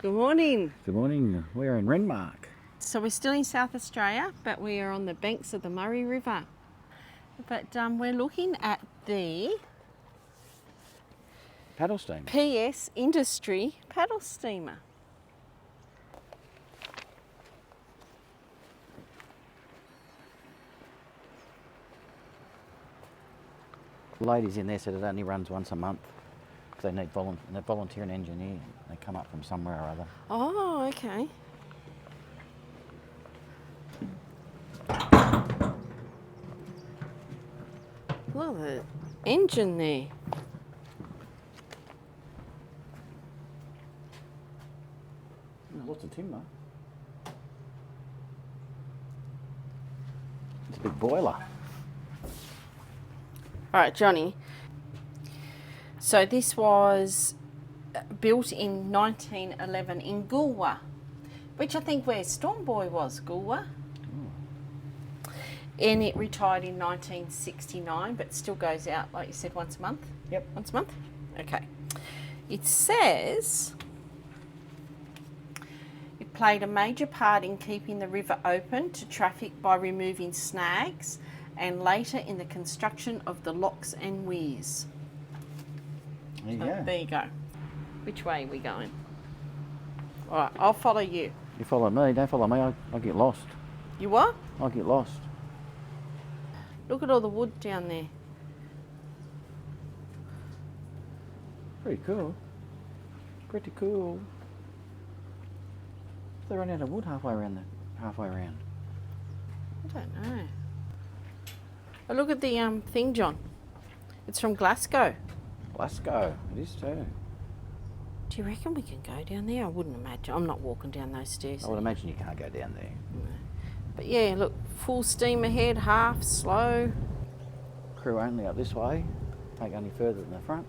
Good morning. Good morning. We're in Renmark. So we're still in South Australia, but we are on the banks of the Murray River. But we're looking at the Paddle steamer. PS Industry paddle steamer. The ladies in there said it only runs once a month because they need volunteer and engineer. They come up from somewhere or other. Oh, okay. Look at the engine there. Lots of timber. It's a big boiler. All right, Johnny. So this was built in 1911 in Goolwa, which I think where Stormboy was, Goolwa. And it retired in 1969, but still goes out, like you said, once a month? Yep. Once a month? Okay. It says it played a major part in keeping the river open to traffic by removing snags and later in the construction of the locks and weirs. There you So go. there you go. Which way are we going? All right, I'll follow you. You follow me, don't follow me, I'll get lost. You what? I'll get lost. Look at all the wood down there. Pretty cool. Pretty cool. They run out of wood halfway around. I don't know. Oh, look at the thing, John. It's from Glasgow. Glasgow, it is too. Do you reckon we can go down there? I wouldn't imagine. I'm not walking down those stairs. I would imagine you can't go down there. But yeah, look, full steam ahead, half, slow. Crew only up this way, take only further than the front.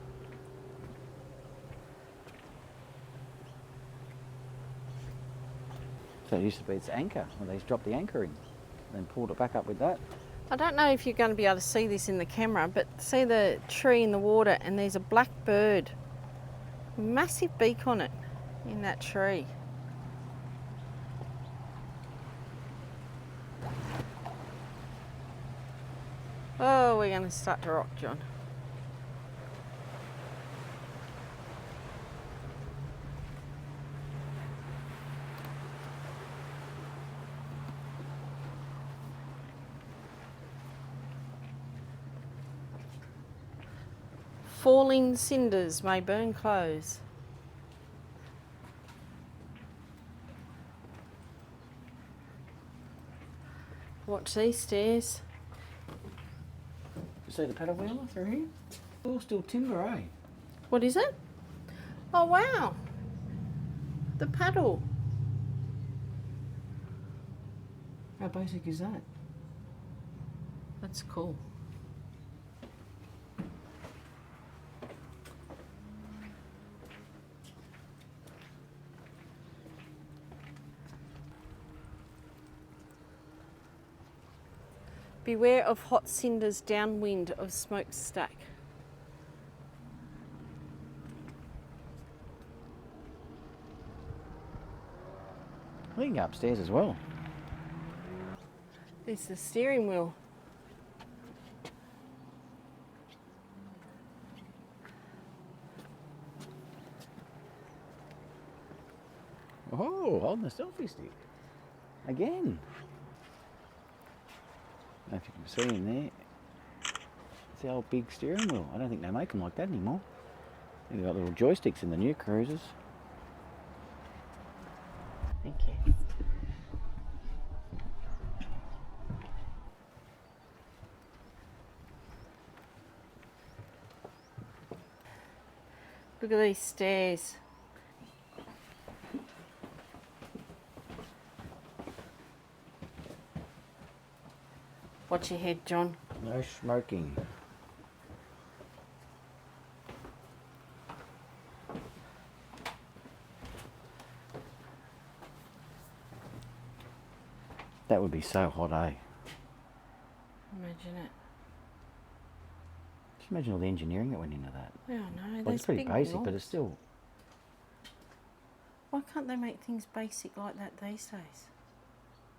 So it used to be its anchor, when they dropped the anchor in, then pulled it back up with that. I don't know if you're going to be able to see this in the camera, but see the tree in the water and there's a black bird. Massive beak on it in that tree. Oh, we're going to start to rock, John. Falling cinders may burn clothes. Watch these stairs. You see the paddle wheel through here? All still timber, eh? What is it? Oh, wow. The paddle. How basic is that? That's cool. Beware of hot cinders downwind of smokestack. We can go upstairs as well. There's the steering wheel. Oh, holding the selfie stick. Again. I don't know if you can see in there. It's the old big steering wheel. I don't think they make them like that anymore. They've got little joysticks in the new cruisers. Thank you. Look at these stairs. Watch your head, John. No smoking. That would be so hot, eh? Imagine it. Just imagine all the engineering that went into that. I don't know. Well, it's pretty basic, but knobs. it's still... Why can't they make things basic like that these days?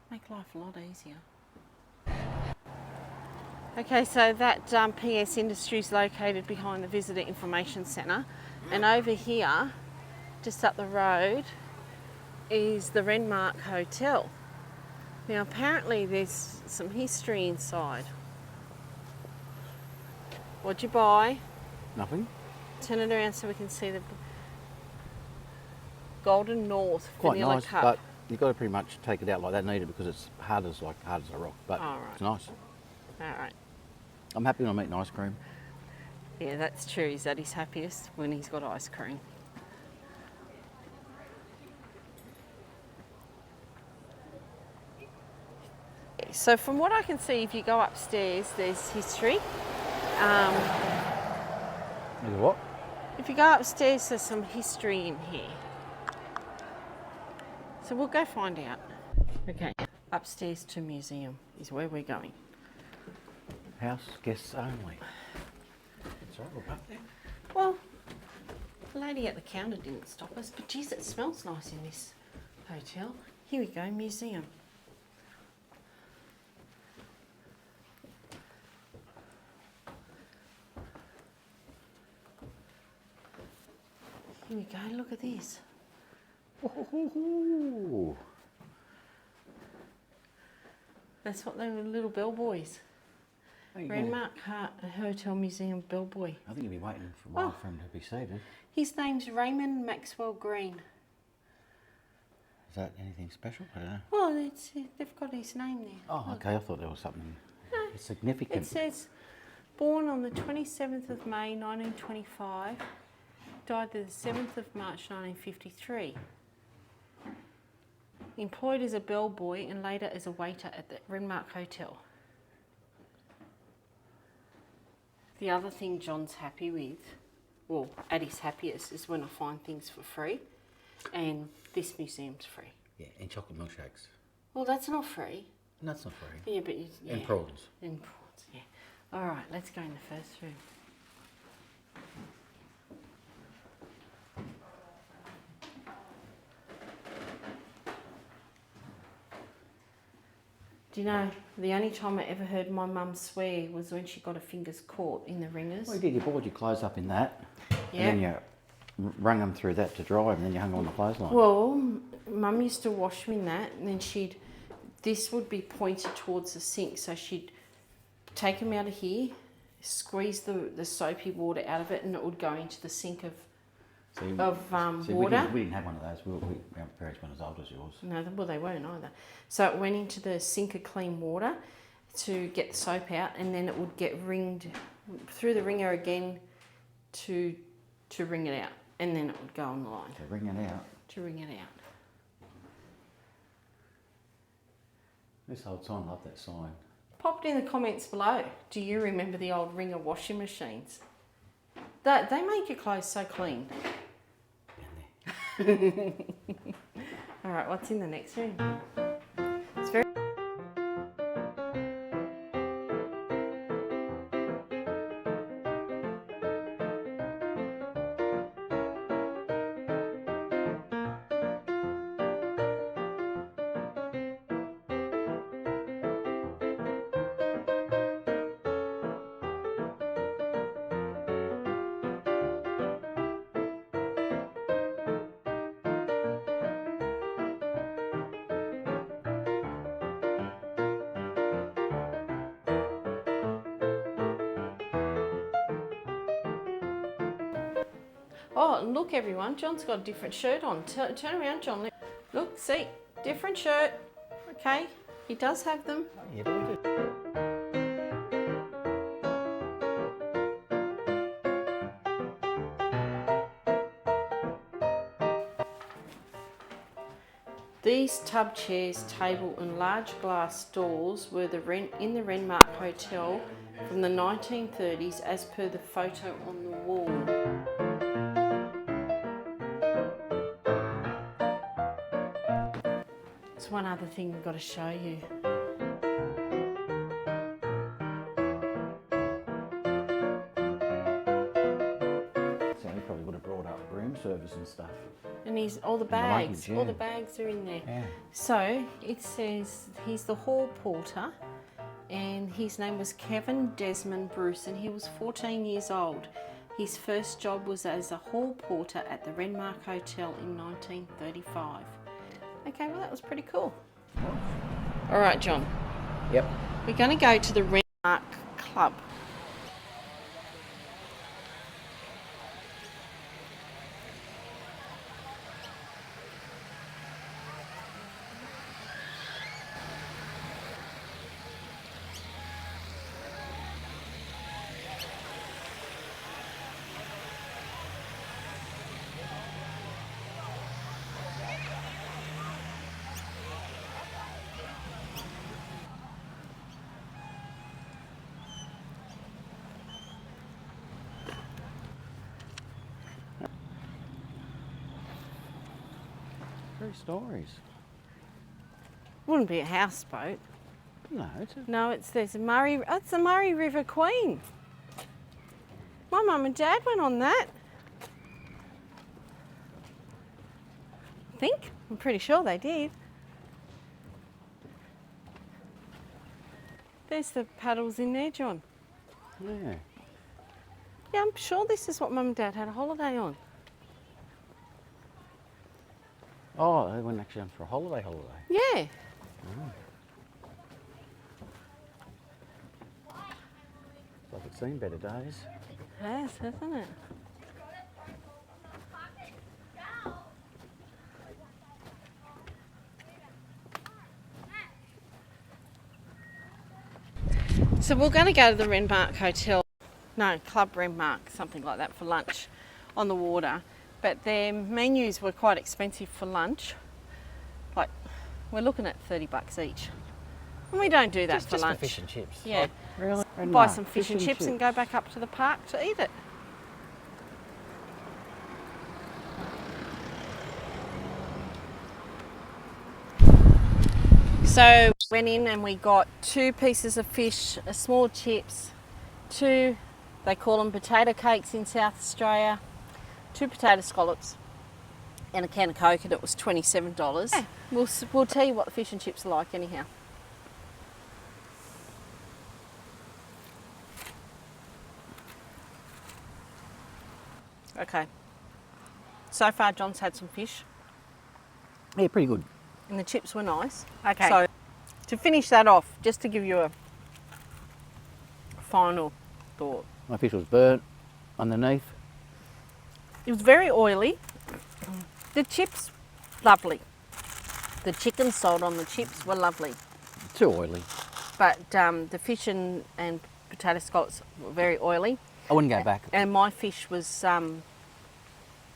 Make life a lot easier. Okay, so that PS Industry is located behind the Visitor Information Centre, and over here, just up the road, is the Renmark Hotel. Now apparently there's some history inside. What'd you buy? Nothing. Turn it around so we can see the Golden North Quite Vanilla nice, Cup. but you've got to pretty much take it out like that, need it, because it's hard as a rock. But Oh, right. it's nice. Alright. I'm happy when I'm eating ice cream. Yeah, that's true. He's at his happiest when he's got ice cream. So from what I can see, if you go upstairs, there's history. Is what? If you go upstairs, there's some history in here. So we'll go find out. Okay, upstairs to museum is where we're going. House guests only. That's right, we'll park there. Well, the lady at the counter didn't stop us, but geez, it smells nice in this hotel. Here we go, museum. Here we go, look at this. Ooh. That's what they were, little bellboys. Renmark Hotel Museum bellboy. I think you'll be waiting for a while for him to be seated. His name's Raymond Maxwell Green. Is that anything special? I don't know. Well, they've got his name there. Oh, okay. I thought there was something significant. It says, born on the 27th of May 1925, died the 7th of March 1953. Employed as a bellboy and later as a waiter at the Renmark Hotel. The other thing John's happy with, well, at his happiest, is when I find things for free, and this museum's free. Yeah, and chocolate milkshakes. Well, that's not free. No, that's not free. Yeah, but yeah. And prawns. And prawns, yeah. All right, let's go in the first room. Do you know, the only time I ever heard my mum swear was when she got her fingers caught in the ringers. Well, you did. You boiled your clothes up in that, Yeah. and then you wrung them through that to dry them, and then you hung them on the clothesline. Well, Mum used to wash them in that, and then this would be pointed towards the sink, so she'd take them out of here, squeeze the soapy water out of it, and it would go into the sink of water. We didn't have one of those. Our parents weren't as old as yours. No, well, they weren't either. So it went into the sink of clean water to get the soap out, and then it would get ringed through the ringer again to wring it out, and then it would go on the line. To wring it out. To wring it out. This old sign, I love that sign. Pop it in the comments below. Do you remember the old ringer washing machines? They made your clothes so clean. All right, what's in the next room? It's very... Oh, look everyone, John's got a different shirt on. Turn around, John. Look, see, different shirt. Okay, he does have them. Oh, yeah, but we do. These tub chairs, table and large glass doors were in the Renmark Hotel from the 1930s as per the photo on the wall. There's one other thing we've got to show you. So he probably would have brought up room service and stuff. And he's all the the bags. luggage, All the yeah. bags are in there. Yeah. So it says he's the hall porter, and his name was Kevin Desmond Bruce, and he was 14 years old. His first job was as a hall porter at the Renmark Hotel in 1935. Okay, well that was pretty cool. All right, John. Yep. We're going to go to the Renmark Club. True stories. Wouldn't be a houseboat. No, it's a... No, it's the Murray River Queen. My mum and dad went on that. I think. I'm pretty sure they did. There's the paddles in there, John. Yeah. Yeah, I'm sure this is what mum and dad had a holiday on. Oh, they went actually on for a holiday. Yeah. Like it's seen better days. Yes, hasn't it? So we're going to go to the Renmark Hotel, no, Club Renmark, something like that, for lunch on the water. But their menus were quite expensive for lunch. Like, we're looking at $30 each. And we don't do that for just lunch. For fish and chips. Yeah. Like, really? Buy some fish and chips and go back up to the park to eat it. So went in and we got 2 pieces of fish, a small chips, 2, they call them potato cakes in South Australia, 2 potato scallops, and a can of Coke, and it was $27. Yeah. We'll tell you what the fish and chips are like anyhow. Okay. So far John's had some fish. Yeah, pretty good. And the chips were nice. Okay. So to finish that off, just to give you a final thought. My fish was burnt underneath. It was very oily. The chips, lovely. The chicken salt on the chips were lovely. Too oily. But the fish and potato scallops were very oily. I wouldn't go back. And my fish was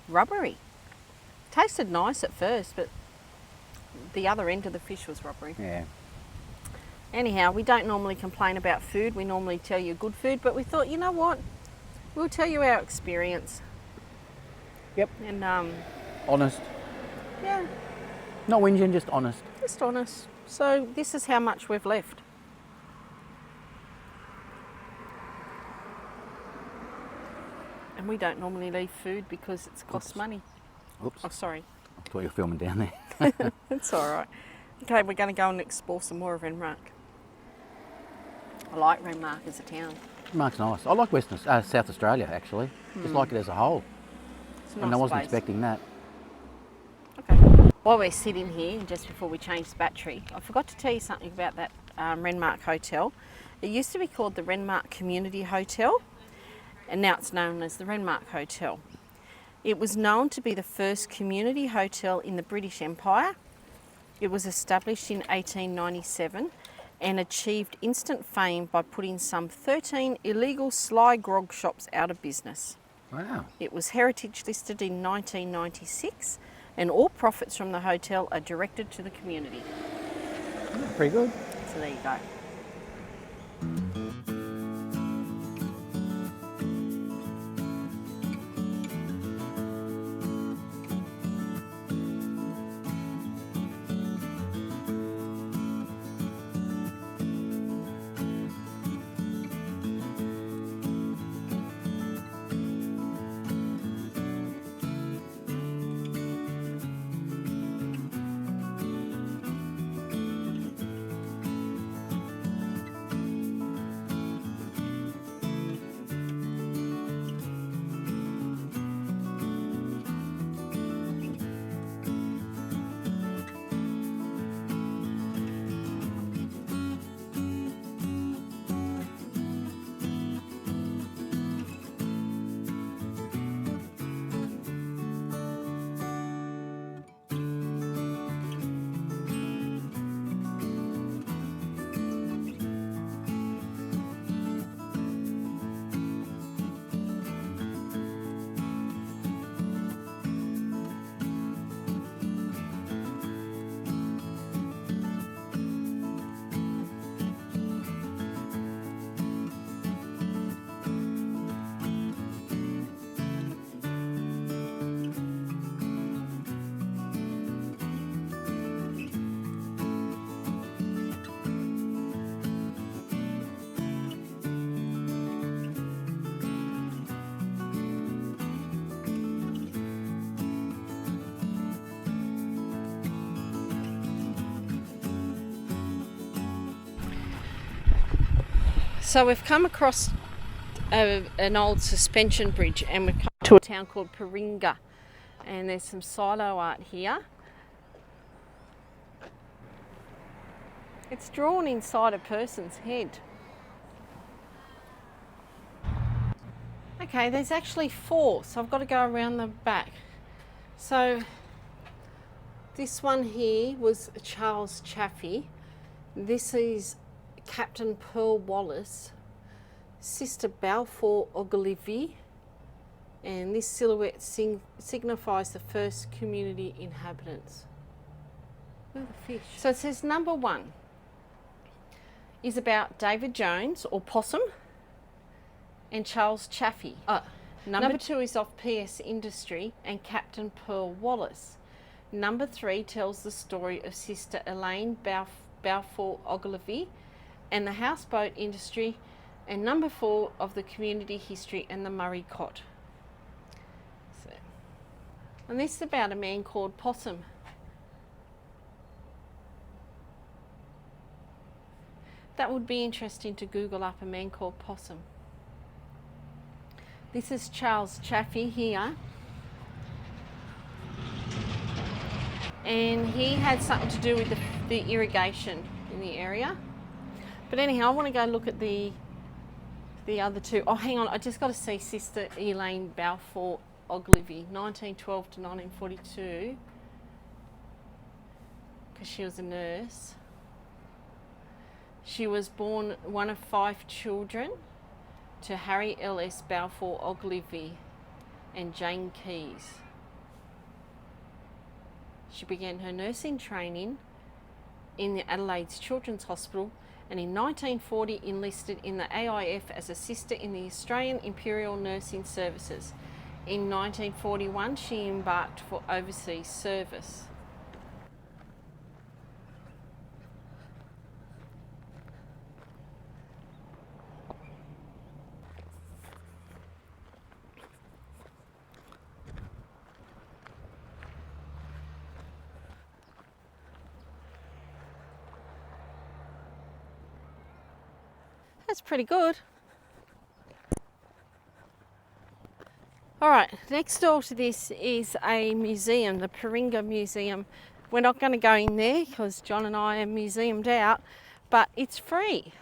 rubbery. Tasted nice at first, but the other end of the fish was rubbery. Yeah. Anyhow, we don't normally complain about food. We normally tell you good food, but we thought, you know what? We'll tell you our experience. Yep. And Honest. yeah, Not whinging, just honest. just honest. So this is how much we've left. And we don't normally leave food because it costs money. Oops. Oh, sorry. I thought you were filming down there. It's all right. Okay, we're going to go and explore some more of Renmark. I like Renmark as a town. Renmark's nice. I like South Australia actually. Just like it as a whole. It's a nice And I wasn't place. expecting that. Okay. While we're sitting here, and just before we change the battery, I forgot to tell you something about that Renmark Hotel. It used to be called the Renmark Community Hotel, and now it's known as the Renmark Hotel. It was known to be the first community hotel in the British Empire. It was established in 1897 and achieved instant fame by putting some 13 illegal sly grog shops out of business. Wow. It was heritage listed in 1996, and all profits from the hotel are directed to the community. Pretty good. So there you go. So we've come across an old suspension bridge, and we've come to a town called Paringa, and there's some silo art here. It's drawn inside a person's head. Okay, there's actually 4, so I've got to go around the back. So this one here was Charles Chaffey. This is Captain Pearl Wallace, Sister Balfour Ogilvy, and this silhouette signifies the first community inhabitants. Look at the fish. So it says number 1 is about David Jones or Possum and Charles Chaffey. Number 2 is of PS Industry and Captain Pearl Wallace. Number 3 tells the story of Sister Elaine Balfour Ogilvy and the houseboat industry, and number 4 of the community history and the Murray Cot. So, and this is about a man called Possum. That would be interesting to Google up, a man called Possum. This is Charles Chaffey here. And he had something to do with the irrigation in the area. But anyhow, I want to go look at the other 2. Oh, hang on, I just got to see Sister Elaine Balfour Ogilvy, 1912 to 1942, because she was a nurse. She was born one of 5 children to Harry L.S. Balfour Ogilvy and Jane Keyes. She began her nursing training in the Adelaide's Children's Hospital, and in 1940 enlisted in the AIF as a sister in the Australian Imperial Nursing Services. In 1941 she embarked for overseas service. That's pretty good. Alright, next door to this is a museum, the Paringa Museum. We're not going to go in there because John and I are museumed out, but it's free.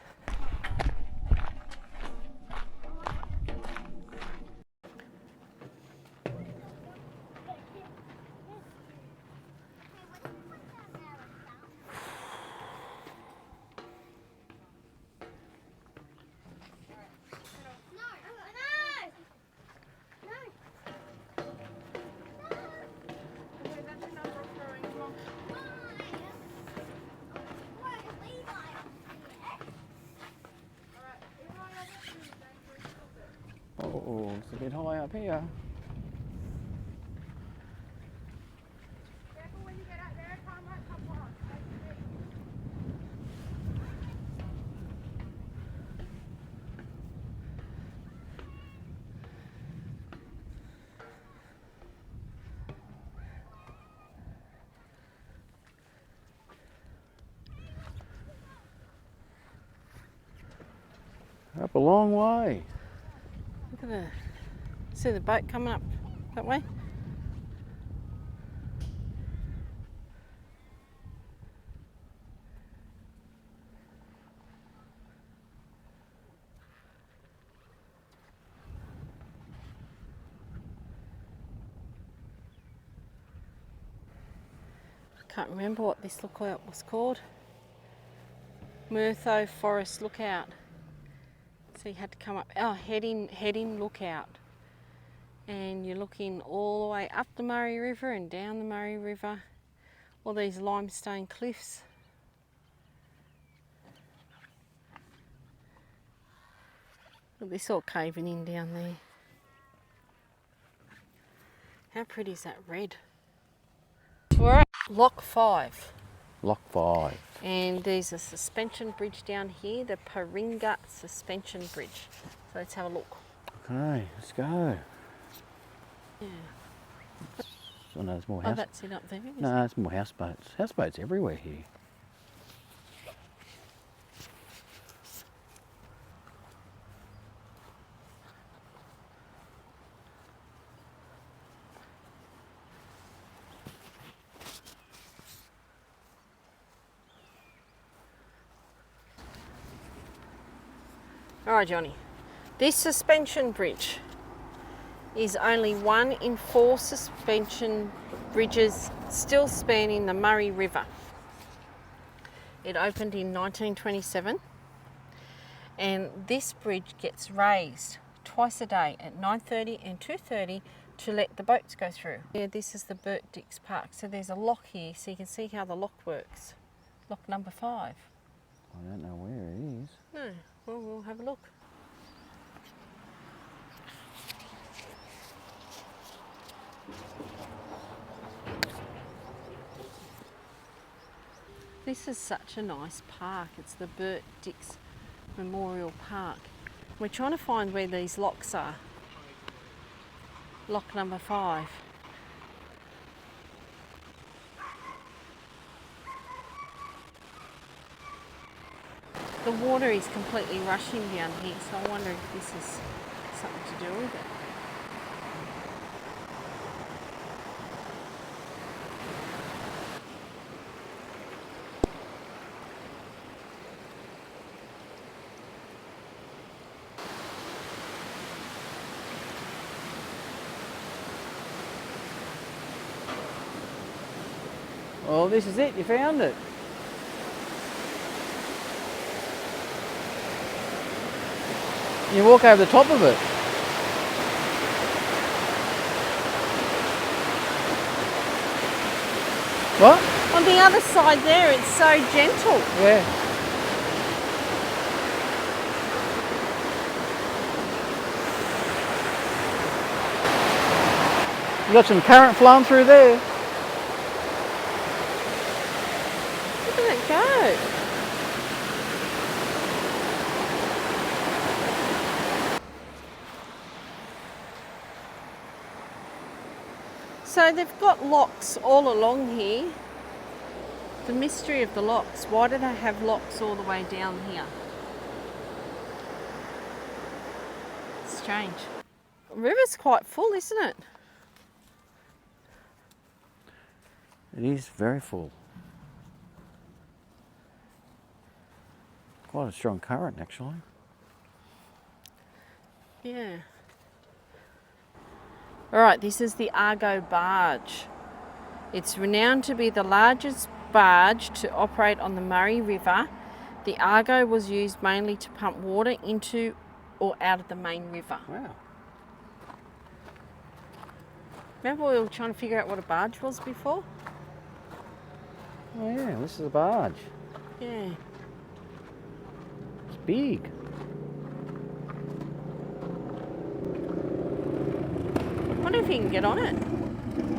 Oh, it's a bit high up here. Careful when you get out there, Tom might come off. Up a long way. Look at see the boat coming up that way? I can't remember what this lookout was called. Murtho Forest Lookout. So you had to come up, head in lookout. And you're looking all the way up the Murray River and down the Murray River. All these limestone cliffs. Look, this all caving in down there. How pretty is that red? We're at Lock 5. Lock 5. And there's a suspension bridge down here, the Paringa Suspension Bridge. So let's have a look. Okay, let's go. Yeah. Oh, no, there's more Oh, house. that's it up there, isn't No, it? it's more houseboats. Houseboats everywhere here. All right, Johnny. This suspension bridge is only one in 4 suspension bridges still spanning the Murray River. It opened in 1927, and this bridge gets raised twice a day at 9:30 and 2:30 to let the boats go through. Yeah, this is the Burt Dix Park. So there's a lock here, so you can see how the lock works. Lock number 5. I don't know where it is. No, well, we'll have a look. This is such a nice park. It's the Burt Dix Memorial Park. We're trying to find where these locks are. Lock number 5. The water is completely rushing down here, so I wonder if this is something to do with it. Oh, this is it. You found it. You walk over the top of it. What? On the other side there, it's so gentle. Yeah. You got some current flowing through there. Look at it go. So they've got locks all along here. The mystery of the locks. Why do they have locks all the way down here? Strange. The river's quite full, isn't it? It is very full. Quite a strong current, actually. Yeah. All right, this is the Argo barge. It's renowned to be the largest barge to operate on the Murray River. The Argo was used mainly to pump water into or out of the main river. Wow. Remember we were trying to figure out what a barge was before? Oh yeah, this is a barge. Yeah. It's big. I wonder if you can get on it.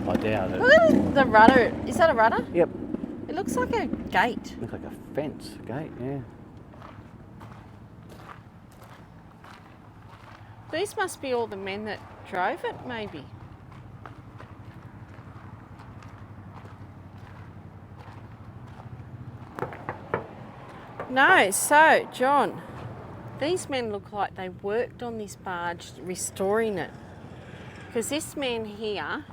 I doubt it. Look at the rudder. Is that a rudder? Yep. It looks like a gate. Looks like a fence, a gate, yeah. These must be all the men that drove it, maybe. No, so, John, these men look like they worked on this barge, restoring it. Because this man here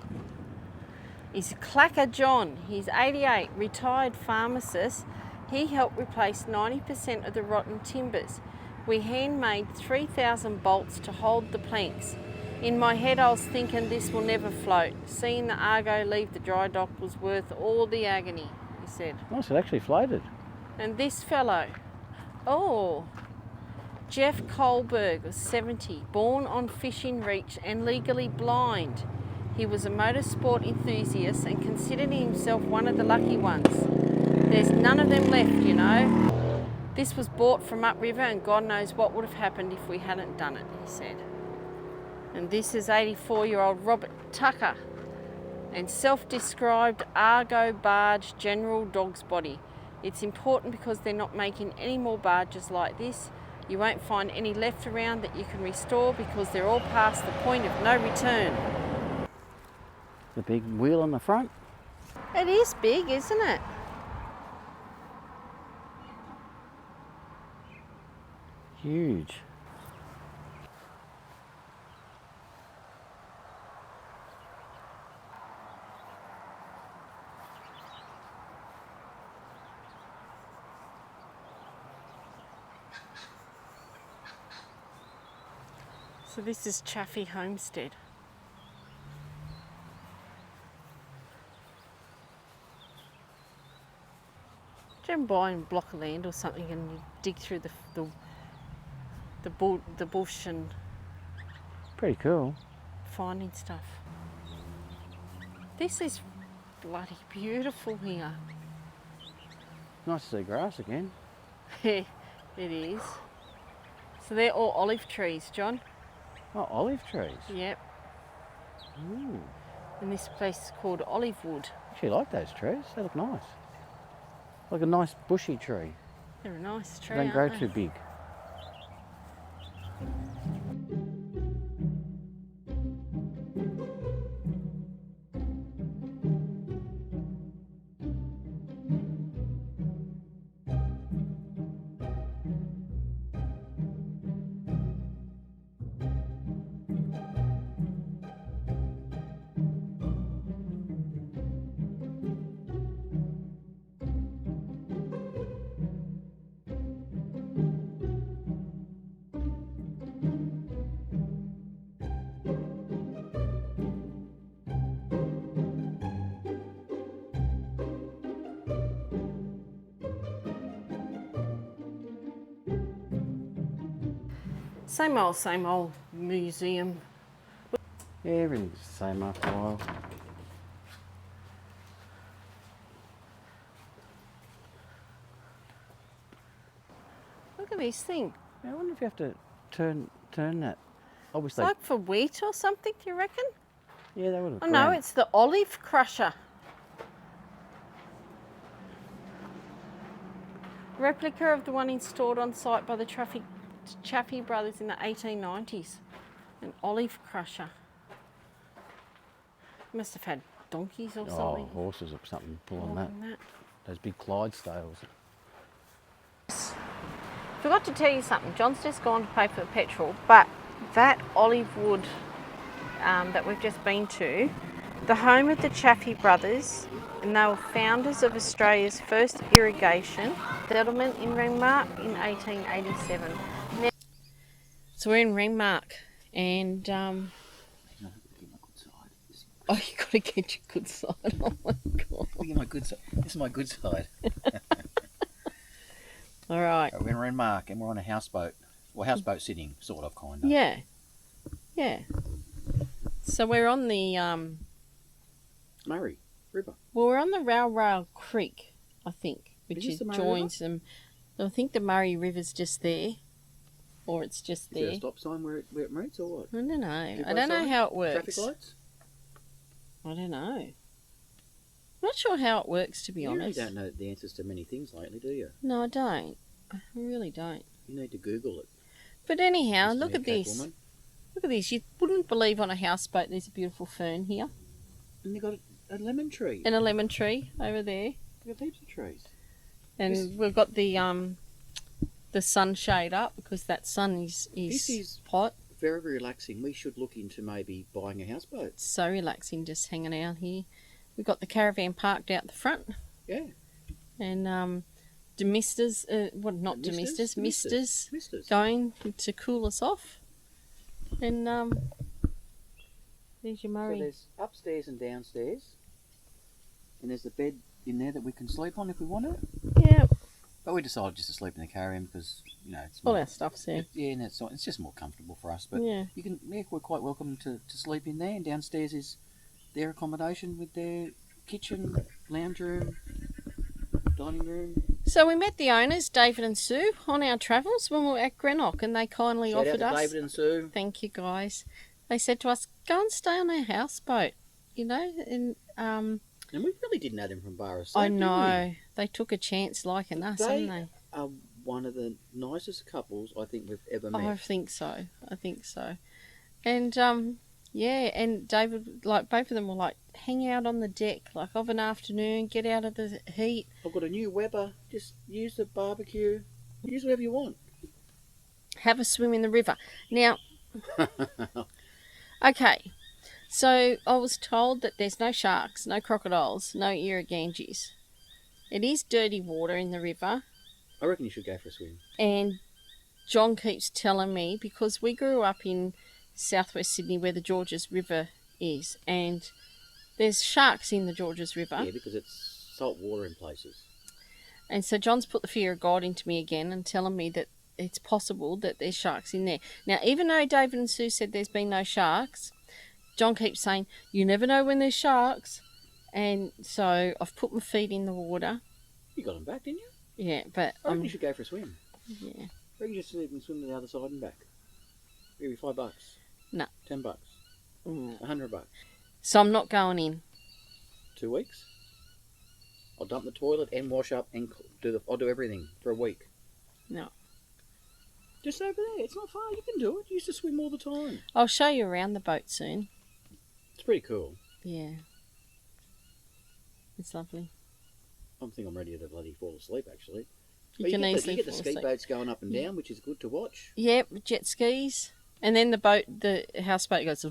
is Clacker John. He's 88, retired pharmacist. He helped replace 90% of the rotten timbers. We handmade 3,000 bolts to hold the planks. In my head I was thinking this will never float. Seeing the Argo leave the dry dock was worth all the agony, he said. Oh, so it actually floated. And this fellow, oh, Jeff Kohlberg was 70, born on Fishing Reach and legally blind. He was a motorsport enthusiast and considered himself one of the lucky ones. There's none of them left, you know. This was bought from upriver and God knows what would have happened if we hadn't done it, he said. And this is 84-year-old Robert Tucker and self-described Argo barge General Dog's Body. It's important because they're not making any more barges like this. You won't find any left around that you can restore because they're all past the point of no return. The big wheel on the front. It is big, isn't it? Huge. So this is Chaffey Homestead. Do you ever buy a block of land or something and you dig through the bush and Pretty cool. finding stuff? This is bloody beautiful here. Nice to see grass again. It is. So they're all olive trees, John. Oh, olive trees. Yep. Ooh. And this place is called Olivewood. Actually, I like those trees. They look nice. Like a nice bushy tree. They're a nice tree. They don't grow aren't they? too big. Same old museum. Yeah, everything's the same after a while. Look at this thing. Yeah, I wonder if you have to turn that. It's Obviously, like for wheat or something, do you reckon? yeah, they would have. Oh no, it's the olive crusher. Replica of the one installed on site by the Chaffey Brothers in the 1890s. An olive crusher. Must have had donkeys or something. Oh, horses or something pulling more that. than that. Those big Clydesdales. Forgot to tell you something. John's just gone to pay for the petrol, but that Olivewood that we've just been to, the home of the Chaffey Brothers, and they were founders of Australia's first irrigation settlement in Renmark in 1887. Now, so we're in Renmark, and oh, you got to get your good side. Oh my god! Look at my good side. This is my good side. All right. We're in Renmark and we're on a houseboat. Well, houseboat sitting, sort of, kind of. Yeah, yeah. So we're on the Murray River. well, we're on the Rail Creek, I think, which Is this the Murray joins them. I think the Murray River's just there, or it's just Is there there. a stop sign where it meets or what? I don't know. I Depot don't know sign? how it works. Traffic lights? I don't know. Not sure how it works, to be You really honest. don't know the answers to many things lately, do you? No, I don't. I really don't. You need to Google it. But anyhow, Mr. look at Meerkat this. woman. Look at this. You wouldn't believe on a houseboat there's a beautiful fern here And they've got a lemon tree. and a lemon tree over there. We've got heaps of trees. And This- we've got the sunshade up because that sun is This is- hot. Very, very relaxing. We should look into maybe buying a houseboat. It's so relaxing just hanging out here. We've got the caravan parked out the front, Yeah. and demisters, not demisters, misters Misters. going to cool us off. And there's your So Murray. there's upstairs and downstairs. And there's a bed in there that we can sleep on if we want it. Yeah, But we decided just to sleep in the caravan because, you know, it's all more, our stuff's there. yeah, and it's just more comfortable for us. But Yeah. you can, yeah, we're quite welcome to sleep in there. And downstairs is their accommodation with their kitchen, lounge room, dining room. So we met the owners, David and Sue, on our travels when we were at Greenock, and they kindly Shout out offered to us. David and Sue. Thank you, guys. They said to us, "Go and stay on our houseboat," you know, and And we really did know them from Bar of Soap, I didn't know they took a chance liking us, They- didn't they? we? Are one of the nicest couples I think we've ever I met. think so. I think so. And yeah, and David, like both of them were like, hang out on the deck, like of an afternoon, get out of the heat. I've got a new Weber. Just use the barbecue. Use whatever you want. Have a swim in the river. Now, okay, so I was told that there's no sharks, no crocodiles, no irriganges. It is dirty water in the river, I reckon you should go for a swim. and John keeps telling me, because we grew up in southwest Sydney, where the Georges River is, and there's sharks in the Georges River. Yeah, because it's salt water in places. And so John's put the fear of God into me again and telling me that it's possible that there's sharks in there. Now, even though David and Sue said there's been no sharks, John keeps saying, you never know when there's sharks. And so I've put my feet in the water. You got them back, didn't you? Yeah, but... I reckon you should go for a swim. Yeah. I reckon you should even swim to the other side and back. Maybe $5. No. $10. $100. So I'm not going in. 2 weeks? I'll dump the toilet and wash up and I'll do everything for a week. No. Just over there. It's not far. You can do it. You used to swim all the time. I'll show you around the boat soon. It's pretty cool. Yeah. It's lovely. I think I'm ready to bloody fall asleep, actually. You can easily you get the fall ski asleep. boats going up and down, which is good to watch. Yep, jet skis. And then the boat, the houseboat goes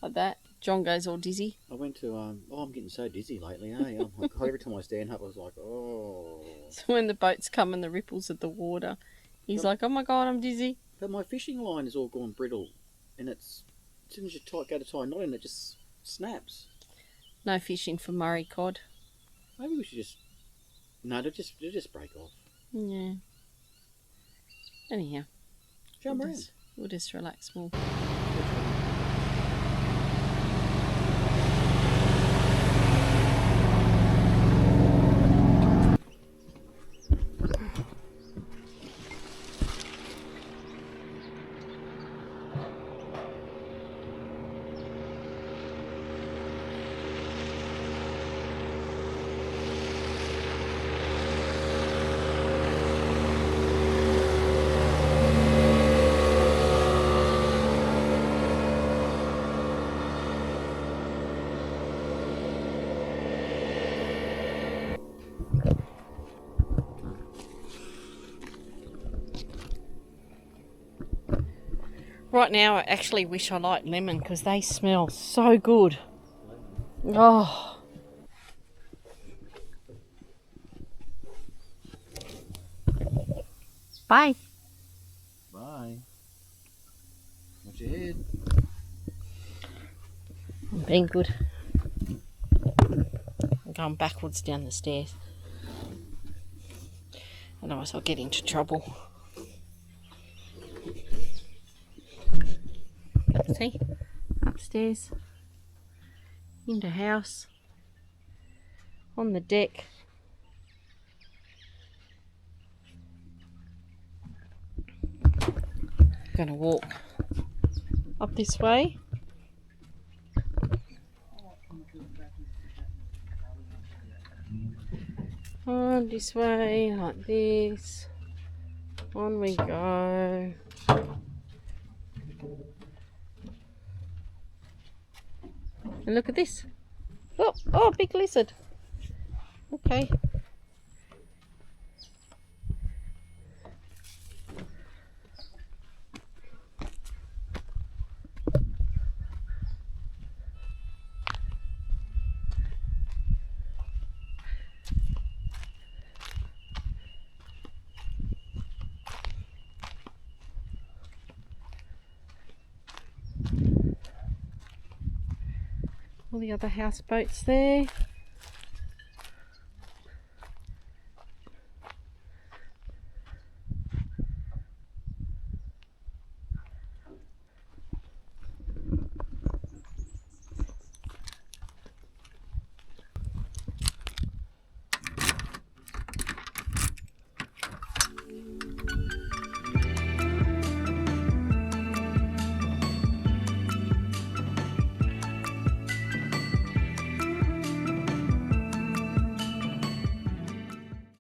like that. John goes all dizzy. I went to, I'm getting so dizzy lately, eh? Oh my God, every time I stand up, I was like, oh. So when the boats come and the ripples of the water, he's like, oh my God, I'm dizzy. But my fishing line is all gone brittle, and it's, as soon as you go to tie a knot in, it just snaps. No fishing for Murray cod. Maybe we should just, no, they'll just break off. Yeah. Anyhow. Show 'em around. We'll just relax more. Right now, I actually wish I liked lemon because they smell so good. Oh. Bye. Bye. Watch your head. I'm being good. I'm going backwards down the stairs. Otherwise I'll get into trouble. See? Upstairs. Into house. On the deck. Gonna walk up this way. On this way, like this. On we go. And look at this. Oh, big lizard. Okay. All the other houseboats there.